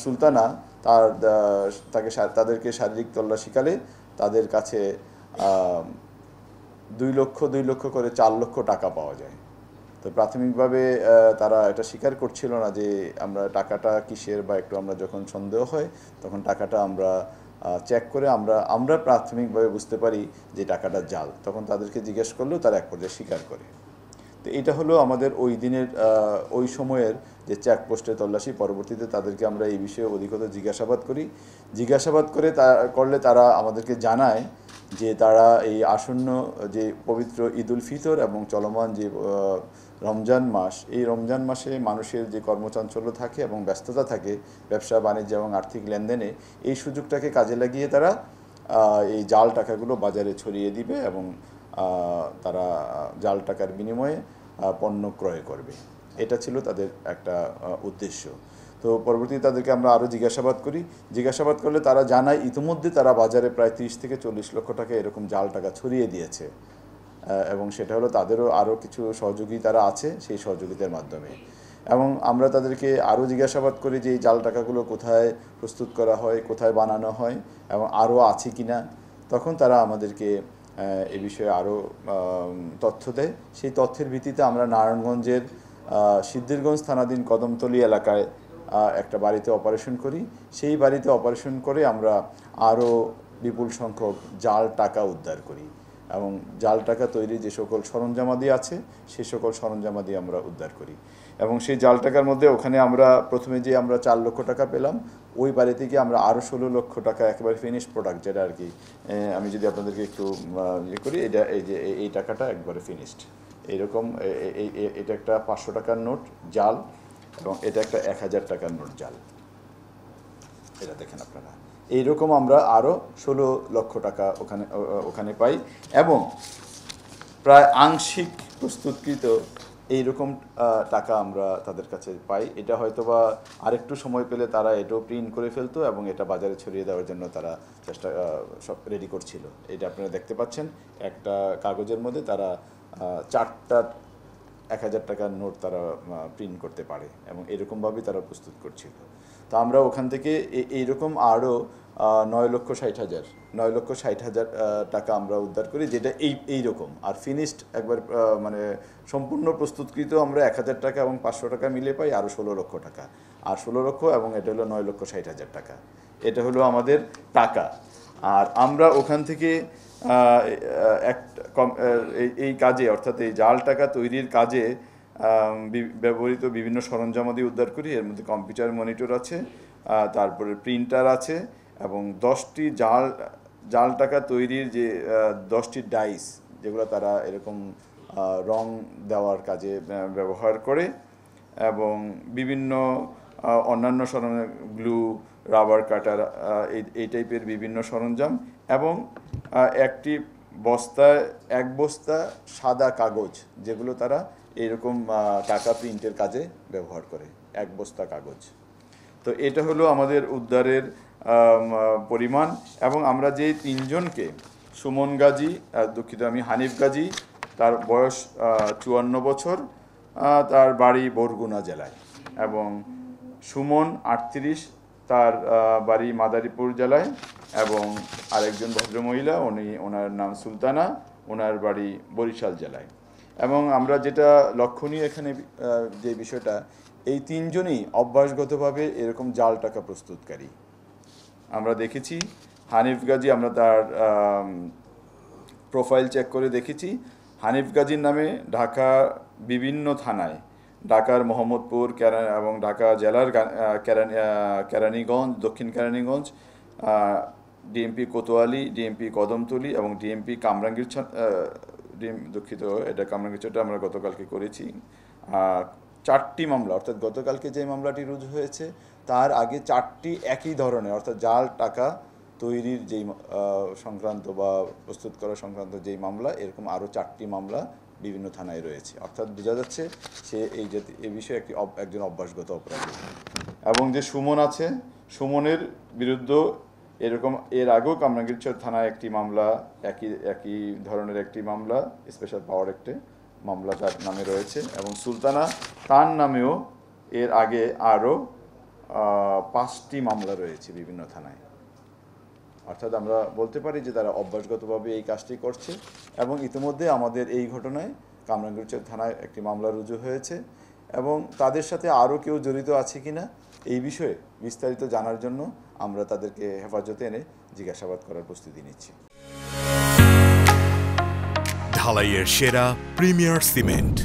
সুলতানা তাদেরকে শারীরিক তল্লাশিকালে তাদের কাছে 2 লক্ষ করে 4 লক্ষ টাকা পাওয়া যায়। তো প্রাথমিকভাবে তারা এটা স্বীকার করছিল না যে আমরা টাকাটা কিসের, বা একটু আমরা যখন সন্দেহ হয় তখন টাকাটা আমরা চেক করে আমরা প্রাথমিকভাবে বুঝতে পারি যে টাকাটা জাল। তখন তাদেরকে জিজ্ঞেস করলেও তারা এক পর্যায়ে স্বীকার করে। তো এটা হলো আমাদের ওই দিনের ওই সময়ের যে চেকপোস্টে তল্লাশি। পরবর্তীতে তাদেরকে আমরা এই বিষয়ে অধিকতর জিজ্ঞাসাবাদ করলে তারা আমাদেরকে জানায় যে তারা এই আসন্ন যে পবিত্র ঈদ উল ফিতর এবং চলমান যে রমজান মাস, এই রমজান মাসে মানুষের যে কর্মচাঞ্চল্য থাকে এবং ব্যস্ততা থাকে ব্যবসা বাণিজ্য এবং আর্থিক লেনদেনে, এই সুযোগটাকে কাজে লাগিয়ে তারা এই জাল টাকাগুলো বাজারে ছড়িয়ে দিবে এবং তারা জাল টাকার বিনিময়ে পণ্য ক্রয় করবে। এটা ছিল তাদের একটা উদ্দেশ্য। তো পরবর্তীতে তাদেরকে আমরা আরও জিজ্ঞাসাবাদ করলে তারা জানায় ইতিমধ্যে তারা বাজারে প্রায় 30 থেকে 40 লক্ষ টাকা এরকম জাল টাকা ছড়িয়ে দিয়েছে, এবং সেটা হলো তাদেরও আরও কিছু সহযোগী তারা আছে সেই সহযোগিতার মাধ্যমে। এবং আমরা তাদেরকে আরও জিজ্ঞাসাবাদ করি যে এই জাল টাকাগুলো কোথায় প্রস্তুত করা হয়, কোথায় বানানো হয় এবং আরও আছে কি না। তখন তারা আমাদেরকে এ বিষয়ে আরও তথ্য দেয়। সেই তথ্যের ভিত্তিতে আমরা নারায়ণগঞ্জের সিদ্ধিরগঞ্জ থানাধীন কদমতলী এলাকায় একটা বাড়িতে অপারেশন করি। সেই বাড়িতে অপারেশন করে আমরা আরও বিপুল সংখ্যক জাল টাকা উদ্ধার করি এবং জাল টাকা তৈরির যে সকল সরঞ্জামাদি আছে সেই সকল সরঞ্জামাদি আমরা উদ্ধার করি। এবং সেই জাল টাকার মধ্যে ওখানে আমরা প্রথমে যে আমরা 4 লক্ষ টাকা পেলাম, ওই বাড়ি থেকে আমরা আরও 16 লক্ষ টাকা একেবারে ফিনিশ প্রোডাক্ট, যেটা আর কি আমি যদি আপনাদেরকে একটু ইয়ে করি, এই টাকাটা একবারে ফিনিশড। এইরকম এটা একটা 500 টাকার নোট জাল এবং এটা একটা 1000 টাকার নোট জাল। এটা দেখেন আপনারা। এইরকম আমরা আরও 16 লক্ষ টাকা ওখানে পাই এবং প্রায় আংশিক প্রস্তুতকৃত এইরকম টাকা আমরা তাদের কাছে পাই। এটা হয়তো বা আরেকটু সময় পেলে তারা এটাও প্রিন্ট করে ফেলতো এবং এটা বাজারে ছড়িয়ে দেওয়ার জন্য তারা সব রেডি করছিল। এটা আপনারা দেখতে পাচ্ছেন, একটা কাগজের মধ্যে তারা 4টা 1000 টাকার নোট তারা প্রিন্ট করতে পারে এবং এরকমভাবেই তারা প্রস্তুত করছিল। তো আমরা ওখান থেকে এইরকম আরও 9,60,000 টাকা আমরা উদ্ধার করি, যেটা এইরকম। আর ফিনিশড একবার মানে সম্পূর্ণ প্রস্তুতকৃত আমরা 1000 টাকা এবং 500 টাকা মিলে পাই আরও 16 লক্ষ টাকা। আর 16 লক্ষ এবং এটা হলো 9,60,000 টাকা। এটা হলো আমাদের টাকা। আর আমরা ওখান থেকে এই কাজে, অর্থাৎ এই জাল টাকা তৈরির কাজে ব্যবহৃত বিভিন্ন সরঞ্জামাদি উদ্ধার করি। এর মধ্যে কম্পিউটার মনিটর আছে, তারপরে প্রিন্টার আছে এবং 10টি জাল টাকা তৈরির যে 10টি ডাইস, যেগুলো তারা এরকম রং দেওয়ার কাজে ব্যবহার করে, এবং বিভিন্ন অন্যান্য সরঞ্জাম, গ্লু, রাবার কাটার, এই টাইপের বিভিন্ন সরঞ্জাম, এবং একটি এক বস্তা সাদা কাগজ, যেগুলো তারা এইরকম টাকা প্রিন্টের কাজে ব্যবহার করে, এক বস্তা কাগজ। তো এটা হলো আমাদের উদ্ধারের পরিমাণ। এবং আমরা যে 3জনকে, সুমন গাজী, হানিফ গাজী, তার বয়স 54 বছর, তার বাড়ি বরগুনা জেলায়, এবং সুমন 38, তার বাড়ি মাদারীপুর জেলায়, এবং আরেকজন ভদ্রমহিলা, ওনার নাম সুলতানা, ওনার বাড়ি বরিশাল জেলায়। এবং আমরা যেটা লক্ষণীয় এখানে যে বিষয়টা, এই 3জনই অভ্যাসগতভাবে এরকম জাল টাকা প্রস্তুতকারী। আমরা দেখেছি হানিফ গাজী, আমরা তার প্রোফাইল চেক করে দেখেছি, হানিফ গাজীর নামে ঢাকা বিভিন্ন থানায়, ঢাকার মোহাম্মদপুর এবং ঢাকা জেলার কেরানীগঞ্জ, দক্ষিণ কেরানীগঞ্জ, ডিএমপি কোতোয়ালি, ডিএমপি কদমতলী এবং ডিএমপি কামরাঙ্গীরচরটা আমরা গতকালকে করেছি। 4টি মামলা, অর্থাৎ গতকালকে যে মামলাটি রুজু হয়েছে তার আগে 4টি একই ধরনের, অর্থাৎ জাল টাকা তৈরির যেই সংক্রান্ত বা প্রস্তুত করা সংক্রান্ত যেই মামলা, এরকম আরও 4টি মামলা বিভিন্ন থানায় রয়েছে। অর্থাৎ বোঝা যাচ্ছে সে এই বিষয়ে একজন অভ্যাসগত অপরাধী। এবং যে সুমন আছে, সুমনের বিরুদ্ধে এরকম এর আগেও কামরাঙ্গীরচর থানায় একটি মামলা, একই ধরনের একটি মামলা, স্পেশাল পাওয়ার অ্যাক্টে মামলা তার নামে রয়েছে। এবং সুলতানা, তার নামেও এর আগে আরও 5টি মামলা রয়েছে বিভিন্ন থানায়। অর্থাৎ আমরা বলতে পারি যে তারা অভ্যাসগতভাবে এই কাজটি করছে এবং ইতিমধ্যে আমাদের এই ঘটনায় কামরাঙ্গীরচর থানায় একটি মামলা রুজু হয়েছে এবং তাদের সাথে আরও কেউ জড়িত আছে কিনা এই বিষয়ে বিস্তারিত জানার জন্য আমরা তাদেরকে হেফাজতে এনে জিজ্ঞাসাবাদ করার প্রস্তুতি নিচ্ছি। ঢালাইয়ের সেরা প্রিমিয়ার সিমেন্ট।